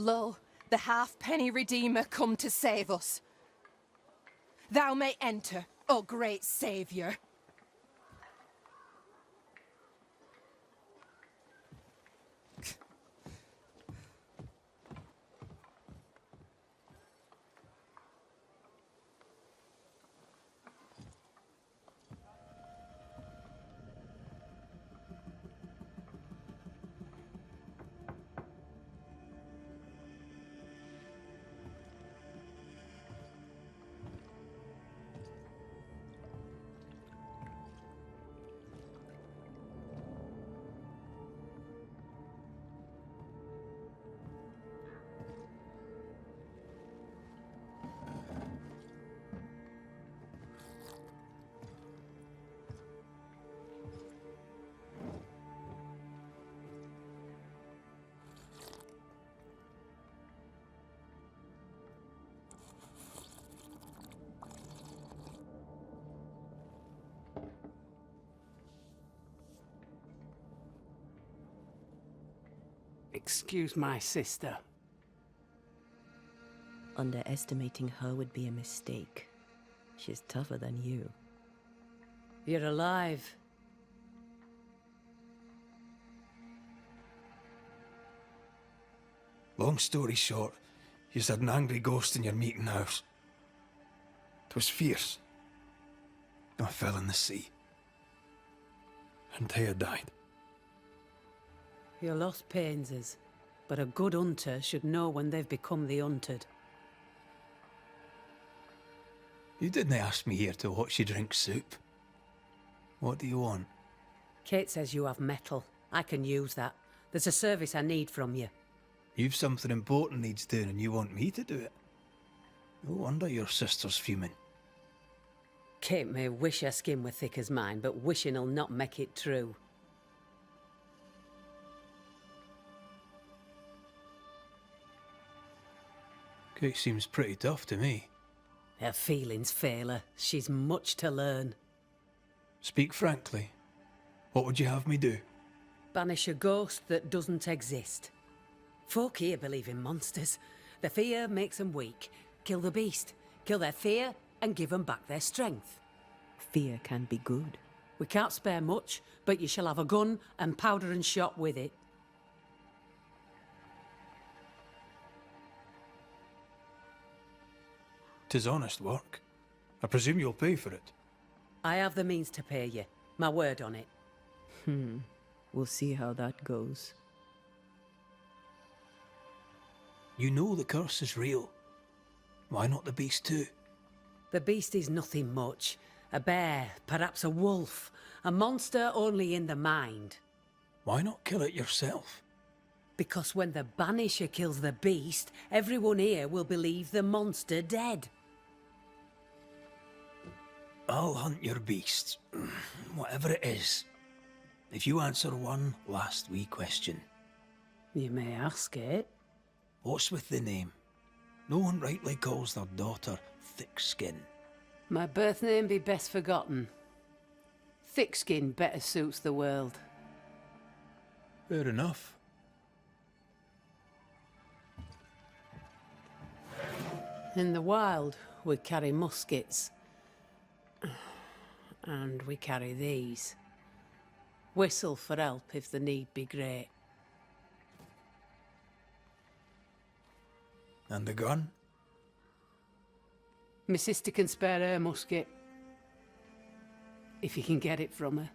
Lo, the halfpenny Redeemer come to save us. Thou may enter, O great Saviour. Excuse my sister. Underestimating her would be a mistake. She's tougher than you. You're alive. Long story short, you had an angry ghost in your meeting house. 'Twas fierce. I fell in the sea. Antea died. Your loss pains us, but a good hunter should know when they've become the hunted. You didn't ask me here to watch you drink soup. What do you want? Kate says you have metal. I can use that. There's a service I need from you. You've something important needs doing and you want me to do it? No wonder your sister's fuming. Kate may wish her skin were thick as mine, but wishing'll not make it true. Kate seems pretty tough to me. Her feelings fail her. She's much to learn. Speak frankly. What would you have me do? Banish a ghost that doesn't exist. Folk here believe in monsters. The fear makes them weak. Kill the beast. Kill their fear and give them back their strength. Fear can be good. We can't spare much, but you shall have a gun and powder and shot with it. 'Tis honest work. I presume you'll pay for it. I have the means to pay you. My word on it. We'll see how that goes. You know the curse is real. Why not the beast too? The beast is nothing much. A bear, perhaps a wolf. A monster only in the mind. Why not kill it yourself? Because when the Banisher kills the beast, everyone here will believe the monster dead. I'll hunt your beast, whatever it is, if you answer one last wee question. You may ask it. What's with the name? No one rightly calls their daughter Thick-Skin. My birth name be best forgotten. Thick-skin better suits the world. Fair enough. In the wild, we carry muskets. And we carry these. Whistle for help if the need be great. And the gun? My sister can spare her musket. If you can get it from her.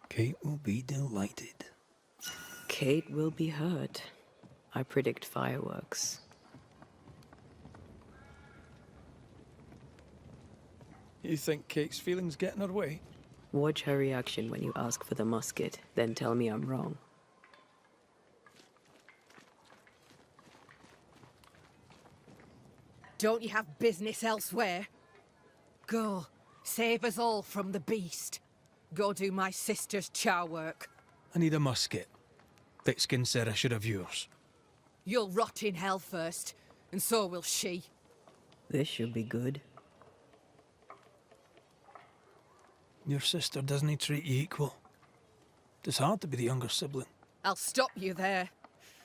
Kate will be delighted. Kate will be hurt. I predict fireworks. You think Kate's feelings get in her way? Watch her reaction when you ask for the musket, then tell me I'm wrong. Don't you have business elsewhere? Go, save us all from the beast. Go do my sister's char work. I need a musket. Thick-Skin said I should have yours. You'll rot in hell first. and so will she. This should be good. Your sister doesn't treat you equal. It's hard to be the younger sibling. I'll stop you there.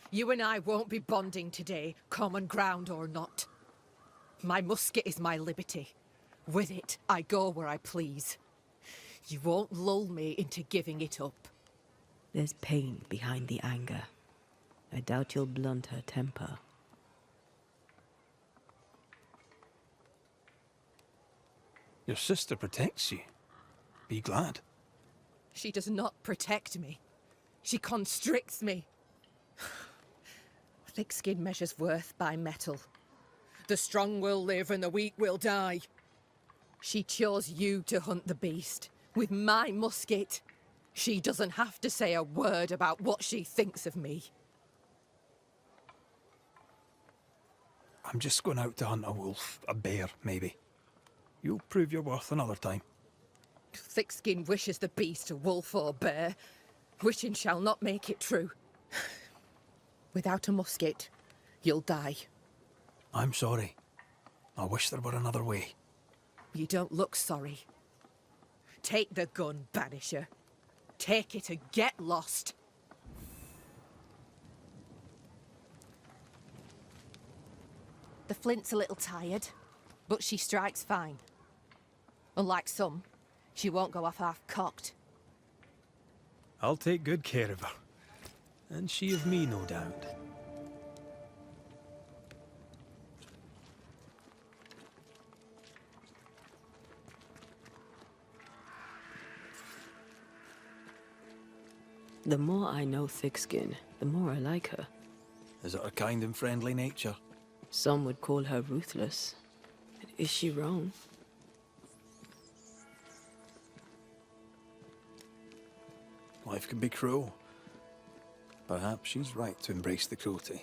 You and I won't be bonding today, common ground or not. My musket is my liberty. With it, I go where I please. You won't lull me into giving it up. There's pain behind the anger. I doubt you'll blunt her temper. Your sister protects you. Be glad. She does not protect me. She constricts me. Thick skin measures worth by metal. The strong will live and the weak will die. She chose you to hunt the beast. With my musket. She doesn't have to say a word about what she thinks of me. I'm just going out to hunt a wolf, a bear, maybe. You'll prove your worth another time. Thick-skin wishes the beast a wolf or bear. Wishing shall not make it true. Without a musket, you'll die. I'm sorry. I wish there were another way. You don't look sorry. Take the gun, Banisher. Take it and get lost. The flint's a little tired, but she strikes fine. Unlike some, she won't go off half-cocked. I'll take good care of her. And she of me, no doubt. The more I know Thickskin, the more I like her. Is it her kind and friendly nature? Some would call her ruthless. But is she wrong? Life can be cruel. Perhaps she's right to embrace the cruelty.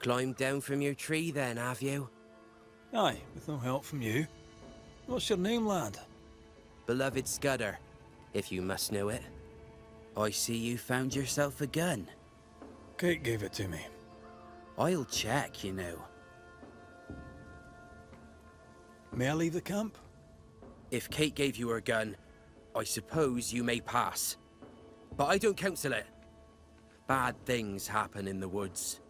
Climbed down from your tree then, have you? Aye, with no help from you. What's your name, lad? Beloved Scudder, if you must know it. I see you found yourself a gun. Kate gave it to me. I'll check, you know. May I leave the camp? If Kate gave you her gun, I suppose you may pass. But I don't counsel it. Bad things happen in the woods.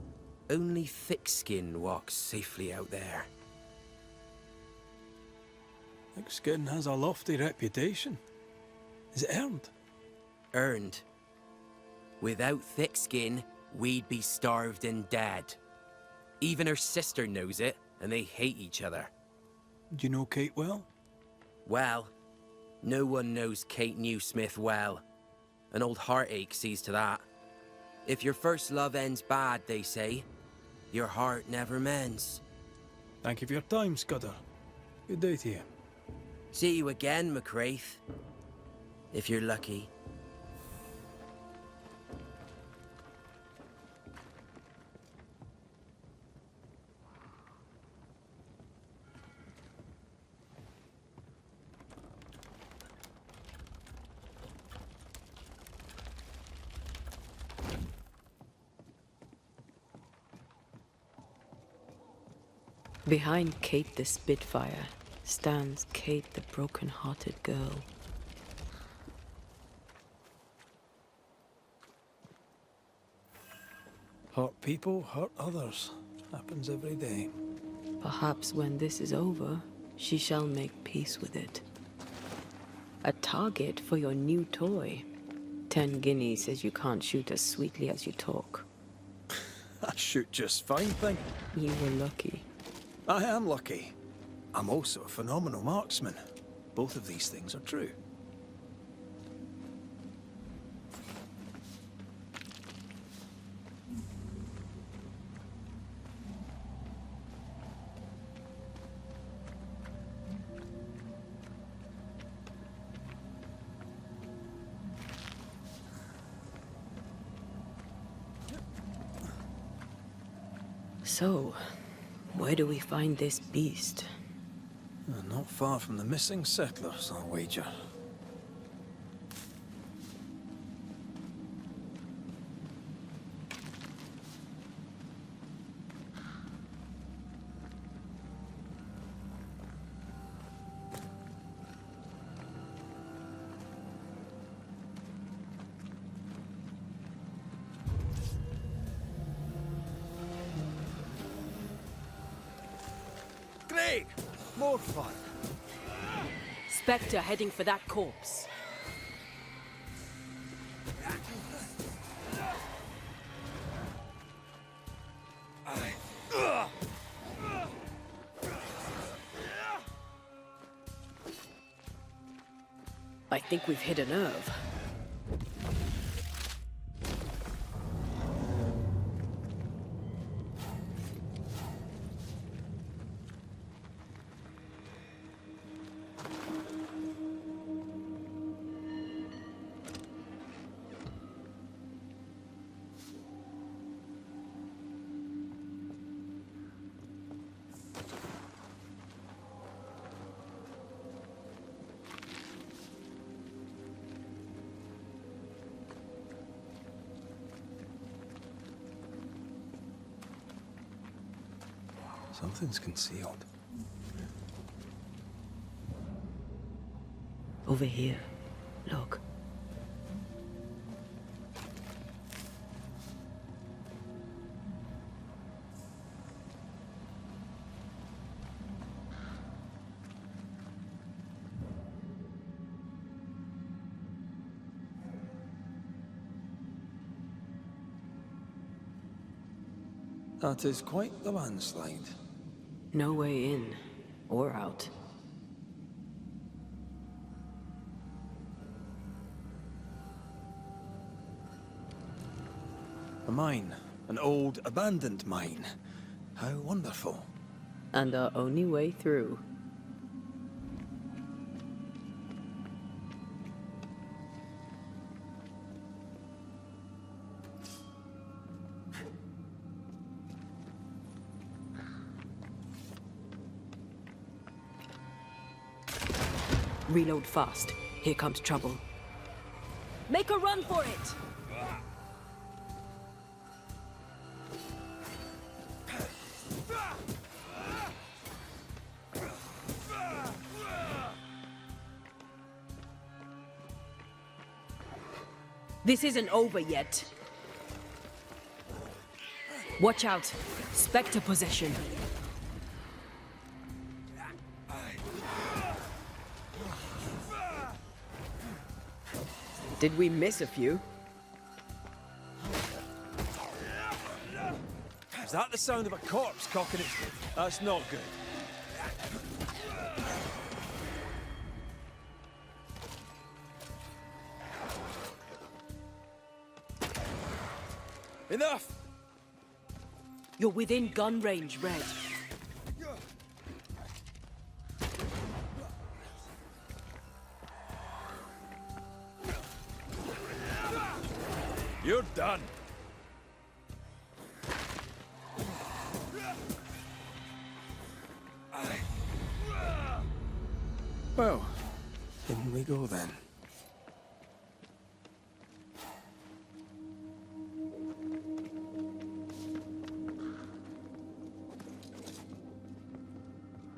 Only Thickskin walks safely out there. Thickskin has a lofty reputation. Is it earned? Earned. Without Thickskin, we'd be starved and dead. Even her sister knows it, and they hate each other. Do you know Kate well? Well, no one knows Kate Newsmith well. An old heartache sees to that. If your first love ends bad, they say, your heart never mends. Thank you for your time, Scudder. Good day to you. See you again, McCraith. If you're lucky. Behind Kate the Spitfire stands Kate the broken-hearted girl. Hurt people, hurt others. Happens every day. Perhaps when this is over, she shall make peace with it. A target for your new toy. 10 guineas says you can't shoot as sweetly as you talk. I shoot just fine, thing. You were lucky. I am lucky. I'm also a phenomenal marksman. Both of these things are true. So, Where do we find this beast? Not far from the missing settlers, I'll wager. Great! More fun. Spectre heading for that corpse. I think we've hit a nerve. Something's concealed. Over here. Look. That is quite the landslide. No way in or out. A mine. An old, abandoned mine. How wonderful. And our only way through. Reload fast. Here comes trouble. Make a run for it! This isn't over yet. Watch out. Spectre possession. Did we miss a few? Is that the sound of a corpse cocking its... That's not good. Enough! You're within gun range, Red. You're done. Well, in we go then.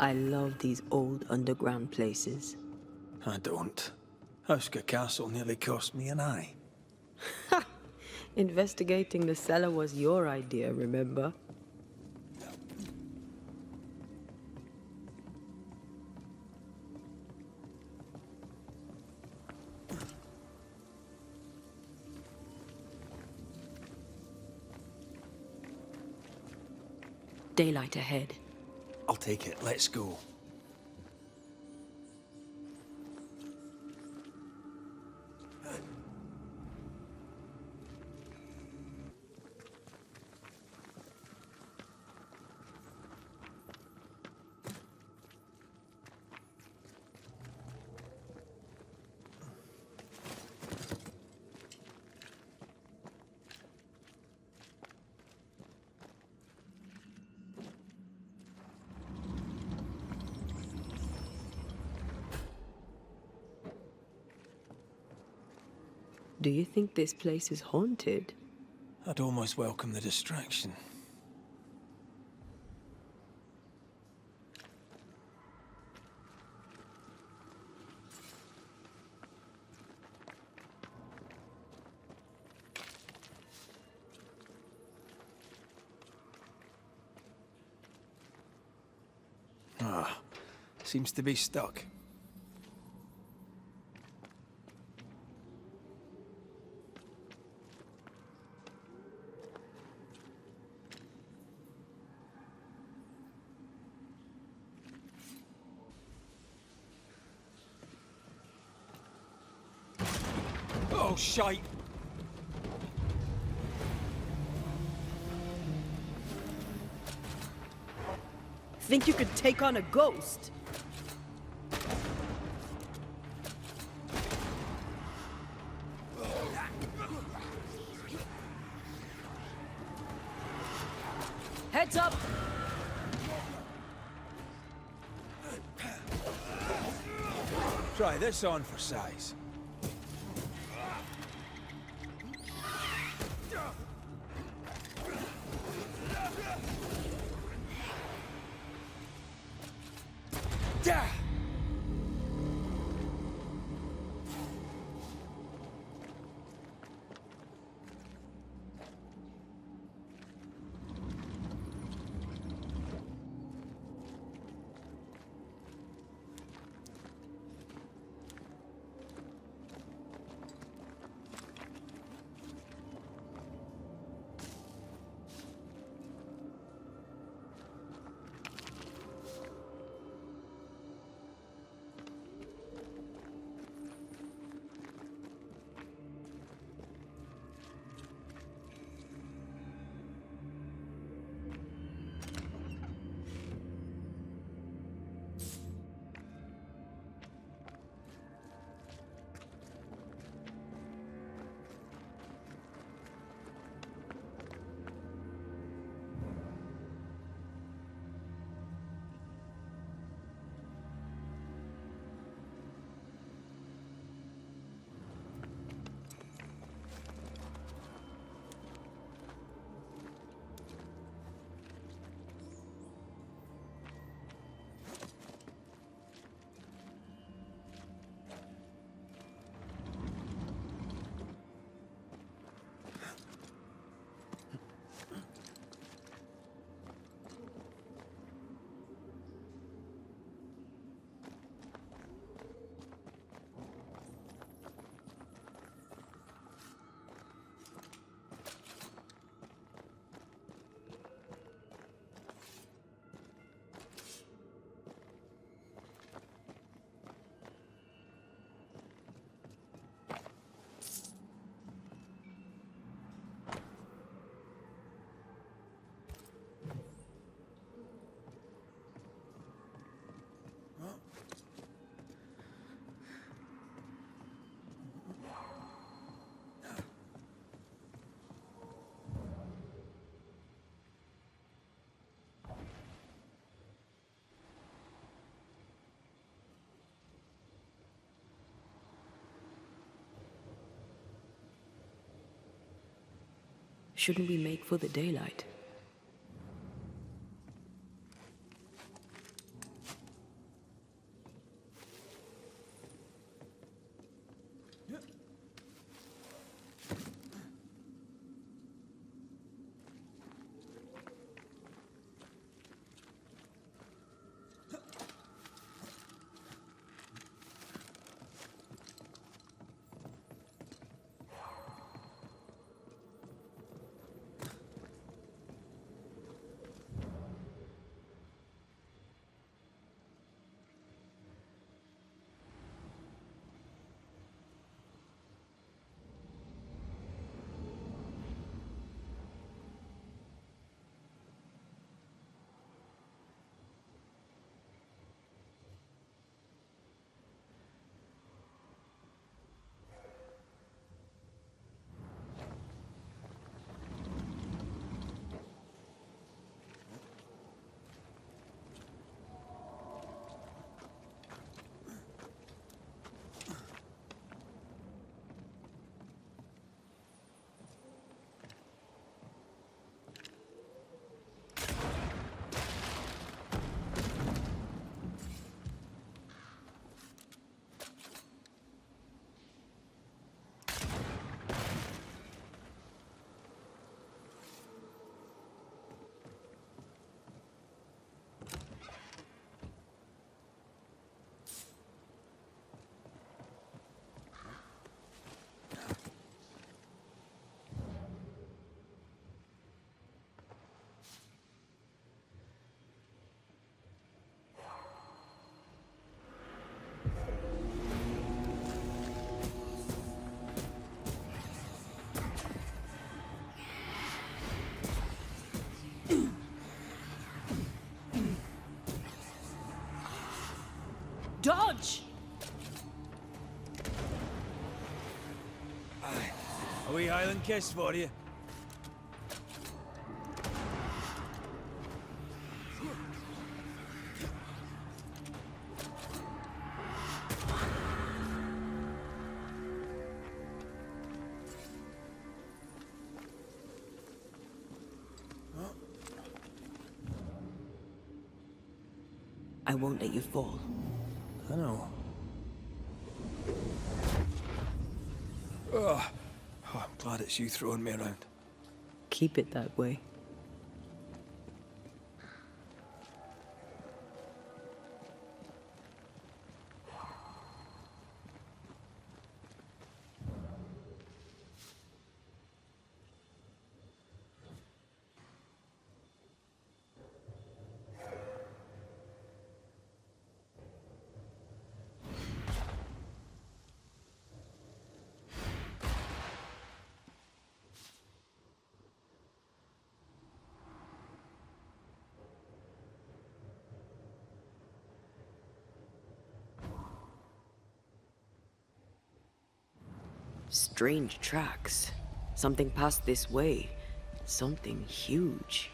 I love these old underground places. I don't. Huska Castle nearly cost me an eye. Investigating the cellar was your idea, remember? Daylight ahead. I'll take it. Let's go. Do you think this place is haunted? I'd almost welcome the distraction. Seems to be stuck. Oh, shite! Think you could take on a ghost? Heads up! Try this on for size. Shouldn't we make for the daylight? A wee Highland kiss for you. I won't let you fall. I know. Oh, I'm glad it's you throwing me around. Keep it that way. Strange tracks. Something passed this way. Something huge.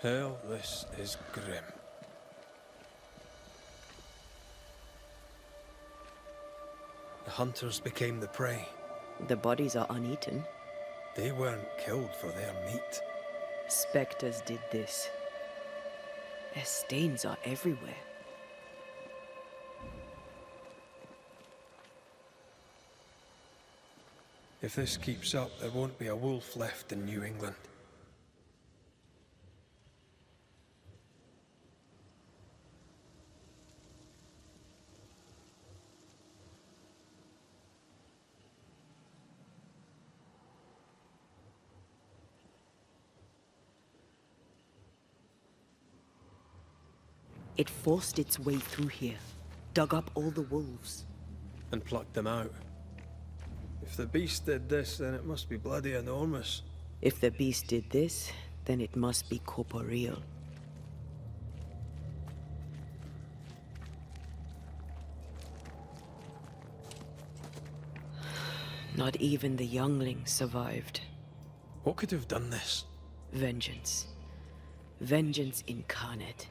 Hell, this is grim. The hunters became the prey. The bodies are uneaten. They weren't killed for their meat. Spectres did this. Their stains are everywhere. If this keeps up, there won't be a wolf left in New England. It forced its way through here, dug up all the wolves. And plucked them out. If the beast did this, then it must be bloody enormous. If the beast did this, then it must be corporeal. Not even the younglings survived. What could have done this? Vengeance. Vengeance incarnate.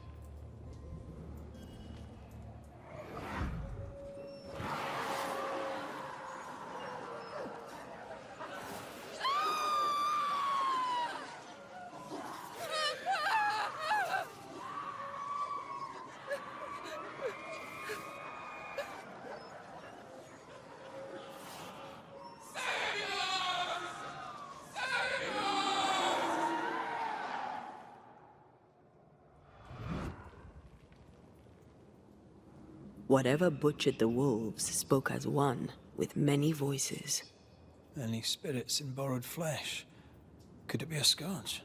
Whatever butchered the wolves spoke as one, with many voices. Any spirits in borrowed flesh? Could it be a scourge?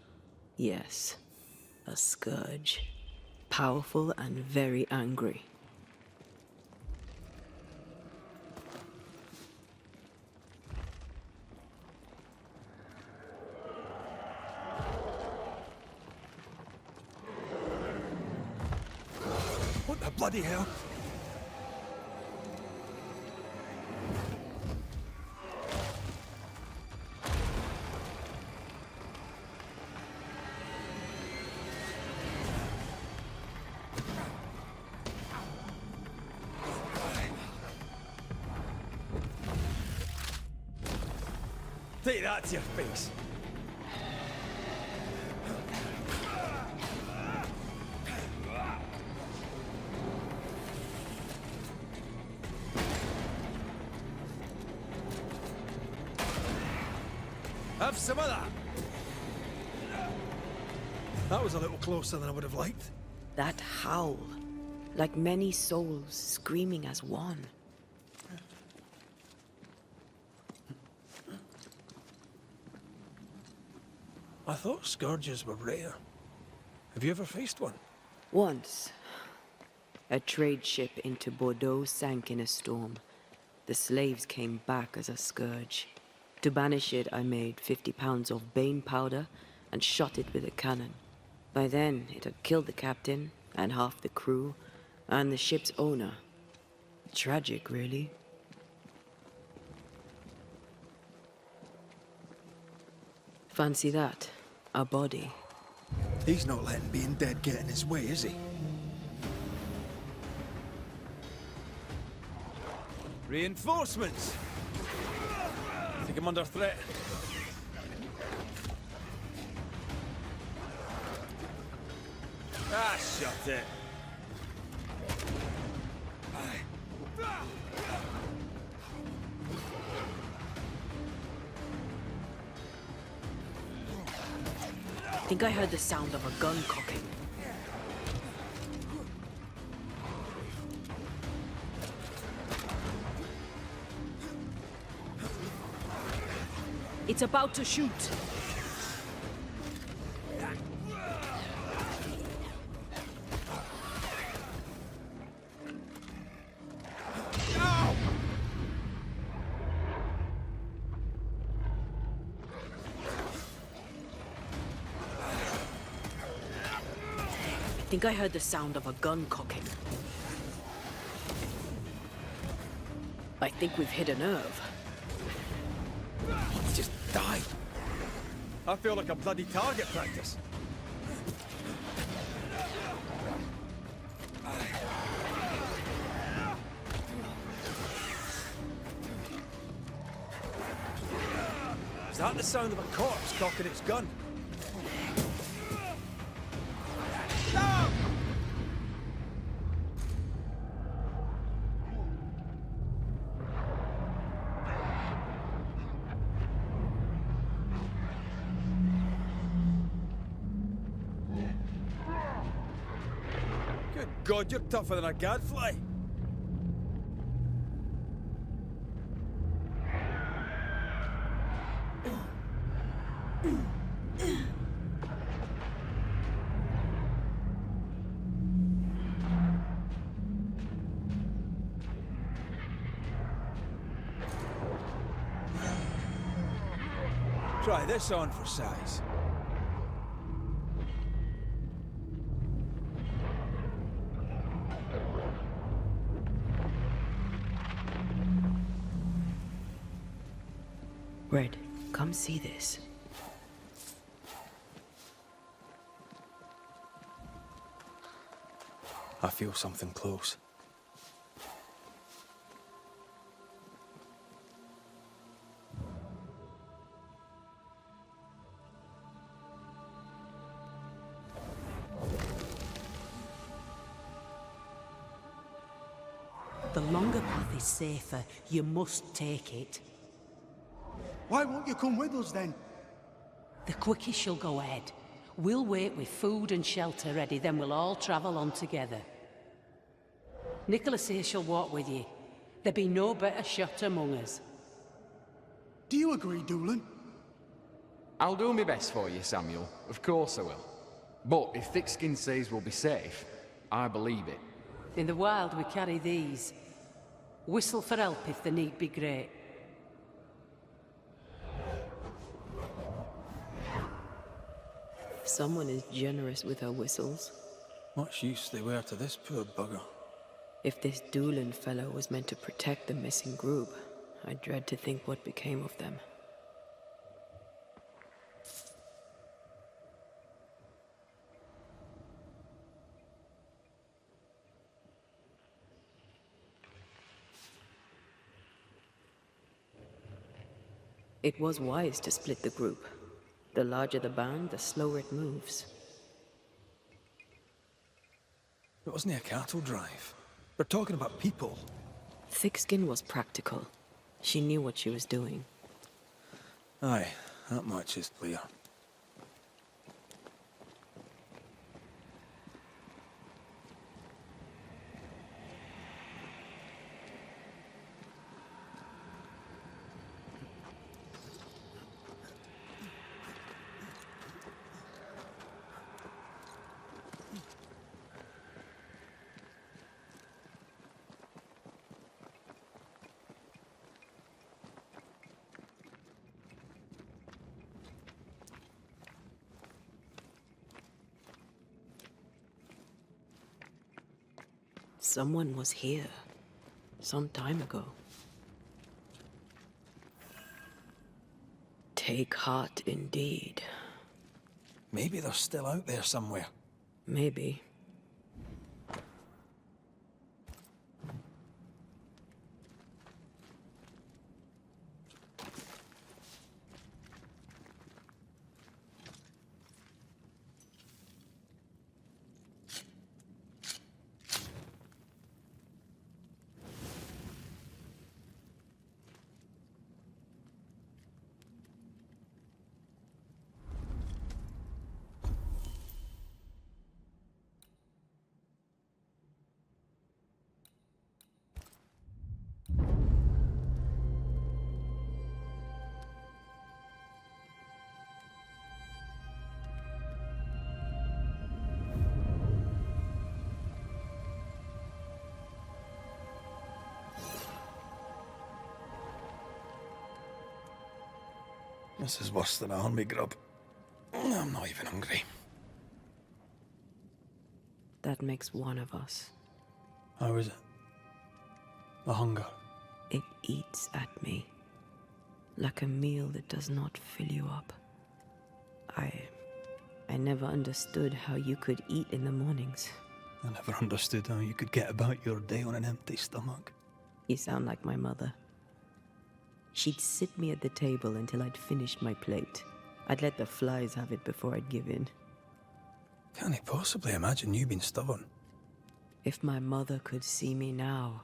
Yes, a scourge. Powerful and very angry. What the bloody hell? Take that to your face. Have some of that! That was a little closer than I would have liked. That howl, like many souls screaming as one. I thought scourges were rare. Have you ever faced one? Once, a trade ship into Bordeaux sank in a storm. The slaves came back as a scourge. To banish it, I made 50 pounds of bane powder and shot it with a cannon. By then, it had killed the captain and half the crew and the ship's owner. Tragic, really. Fancy that. A body. He's not letting being dead get in his way, is he? Reinforcements! I think I'm under threat. Ah, shut it. I think I heard the sound of a gun cocking. It's about to shoot. I think I heard the sound of a gun cocking. I think we've hit a nerve. He just died. I feel like a bloody target practice. Is that the sound of a corpse cocking its gun? Good God, you're tougher than a gadfly. Try this on for size. Red, come see this. I feel something close. The longer path is safer. You must take it. Why won't you come with us then? The quickest you'll go ahead. We'll wait with food and shelter ready, then we'll all travel on together. Nicholas here shall walk with you. There be no better shot among us. Do you agree, Doolin? I'll do my best for you, Samuel. Of course I will. But if Thickskin says we'll be safe, I believe it. In the wild we carry these. Whistle for help if the need be great. Someone is generous with her whistles. Much use they were to this poor bugger. If this Doolin fellow was meant to protect the missing group, I dread to think what became of them. It was wise to split the group. The larger the band, the slower it moves. It wasn't a cattle drive. We're talking about people. Thickskin was practical. She knew what she was doing. Aye, that much is clear. Someone was here. Some time ago. Take heart indeed. Maybe they're still out there somewhere. Maybe. This is worse than a army grub. I'm not even hungry. That makes one of us. How is it? The hunger. It eats at me. Like a meal that does not fill you up. I never understood how you could eat in the mornings. I never understood how you could get about your day on an empty stomach. You sound like my mother. She'd sit me at the table until I'd finished my plate. I'd let the flies have it before I'd give in. Can't he possibly imagine you being stubborn? If my mother could see me now.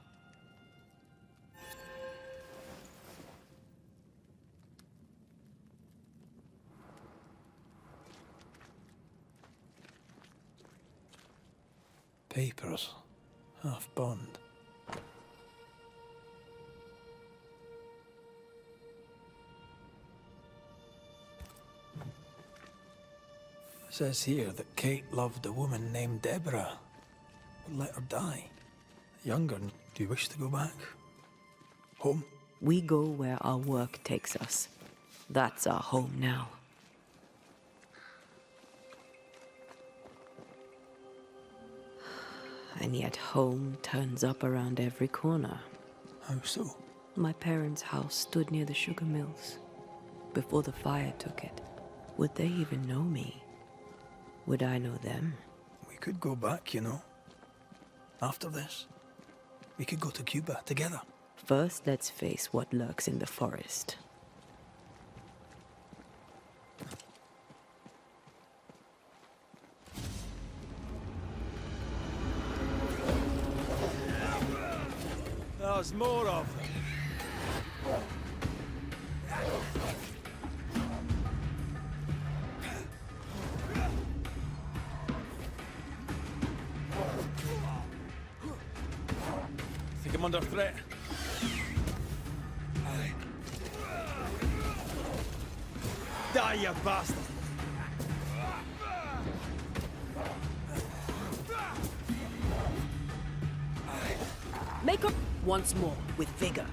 Papers. Half burned. It says here that Kate loved a woman named Deborah, but let her die. Younger, do you wish to go back? Home? We go where our work takes us. That's our home now. And yet home turns up around every corner. How so? My parents' house stood near the sugar mills. Before the fire took it. Would they even know me? Would I know them? We could go back, you know. After this. We could go to Cuba together. First, let's face what lurks in the forest. There's more of them. Think I'm under threat. Die, you bastard! Make up once more, with vigor.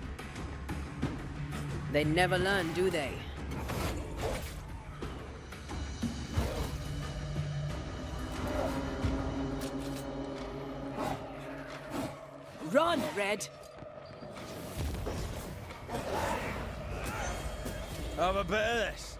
They never learn, do they? Run, Red! Have a bit of this.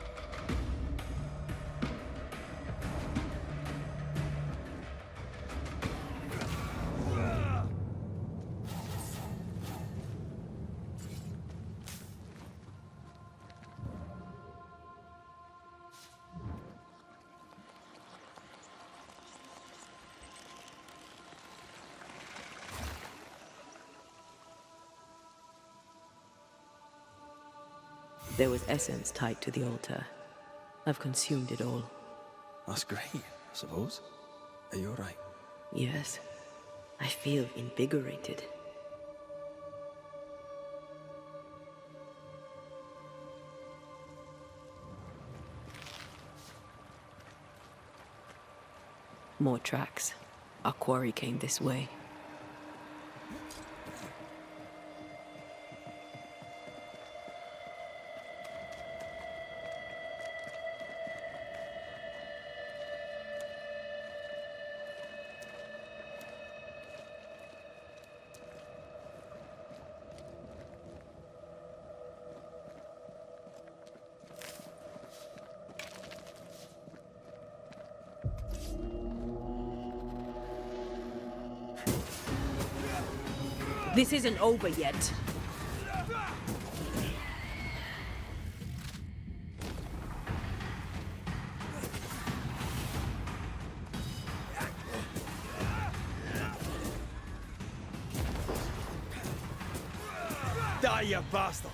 There was essence tied to the altar. I've consumed it all. That's great, I suppose. Are you alright? Yes. I feel invigorated. More tracks. Our quarry came this way. This isn't over yet. Die, you bastard!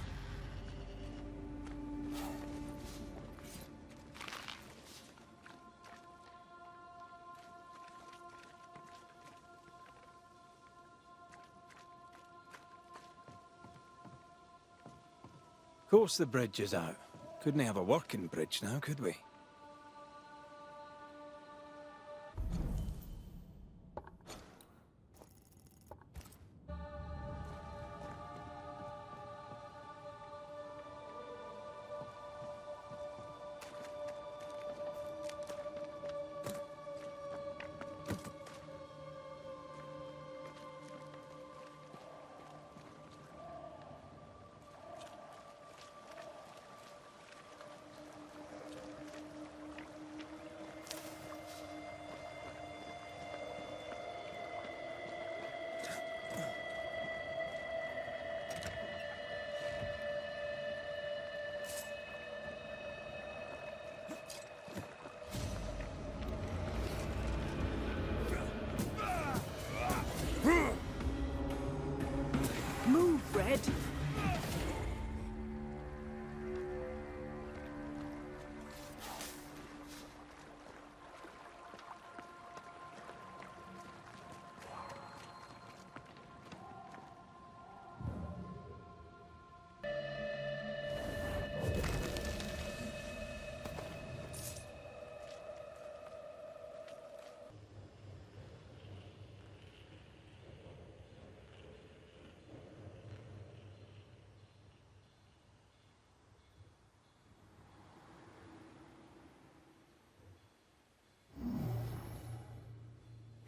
Of course the bridge is out. Couldn't have a working bridge now, could we? Move, Red.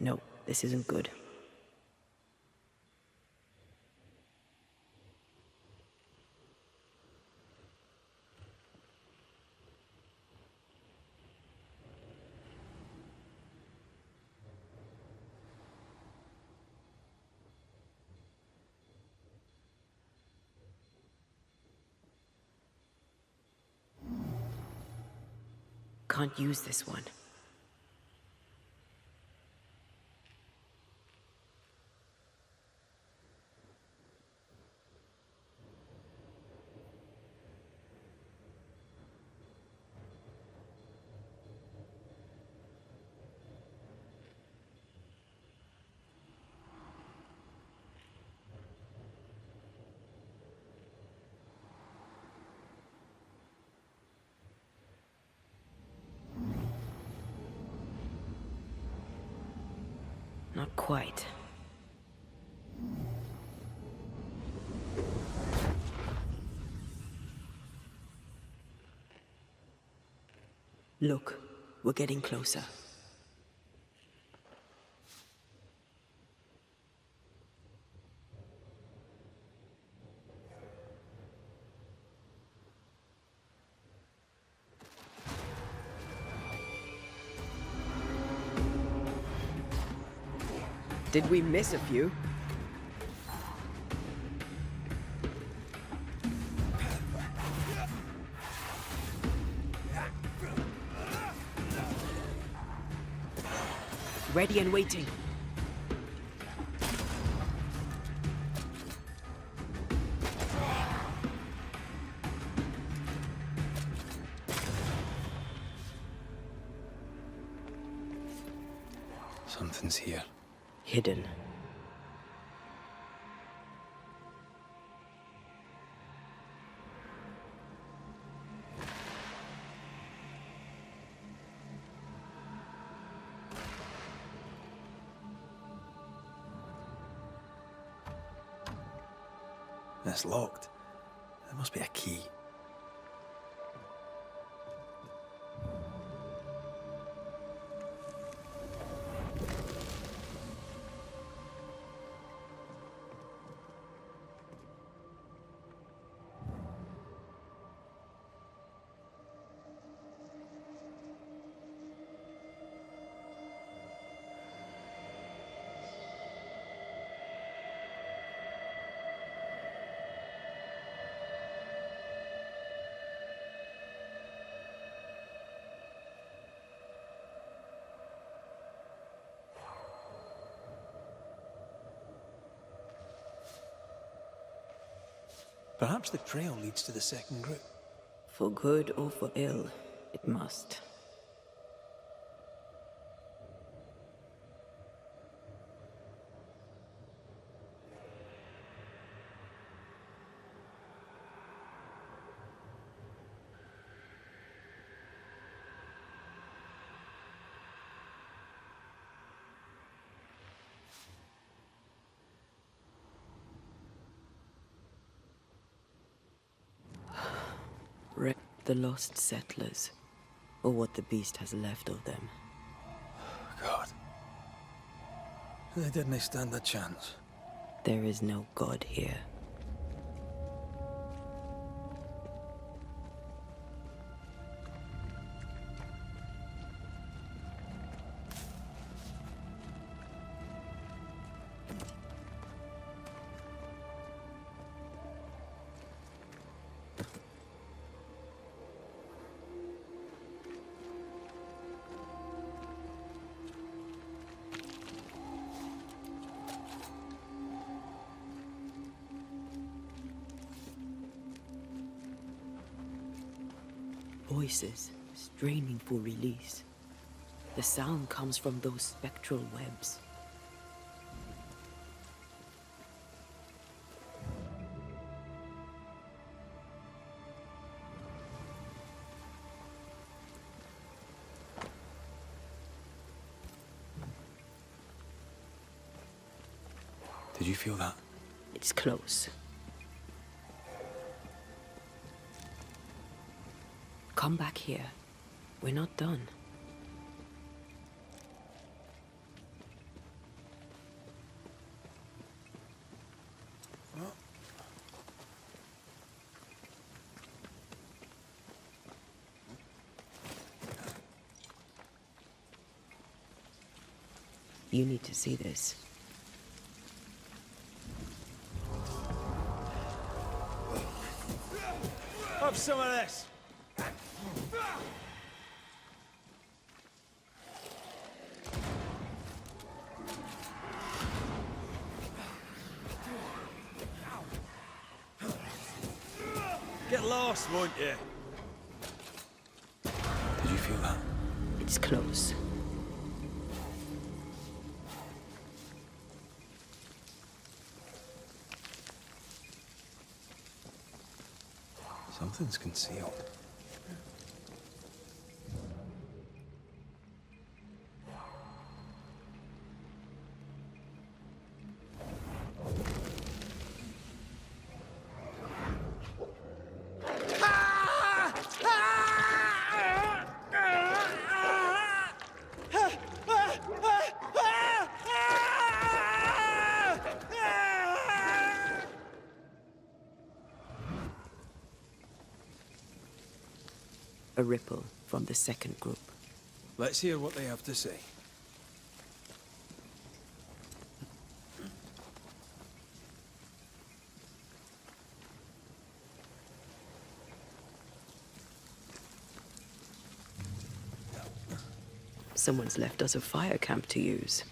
No, this isn't good. Can't use this one. Not quite. Look, we're getting closer. Did we miss a few? Ready and waiting. Something's here. Hidden. It's locked. There must be a key. Perhaps the trail leads to the second group. For good or for ill, it must. The lost settlers, or what the beast has left of them. God. They didn't stand a chance. There is no god here. Voices straining for release. The sound comes from those spectral webs. Did you feel that? It's close. Come back here. We're not done. You need to see this. Have some of this. Get lost, won't you? Did you feel that? It's close. Something's concealed. A ripple from the second group. Let's hear what they have to say. Someone's left us a fire camp to use.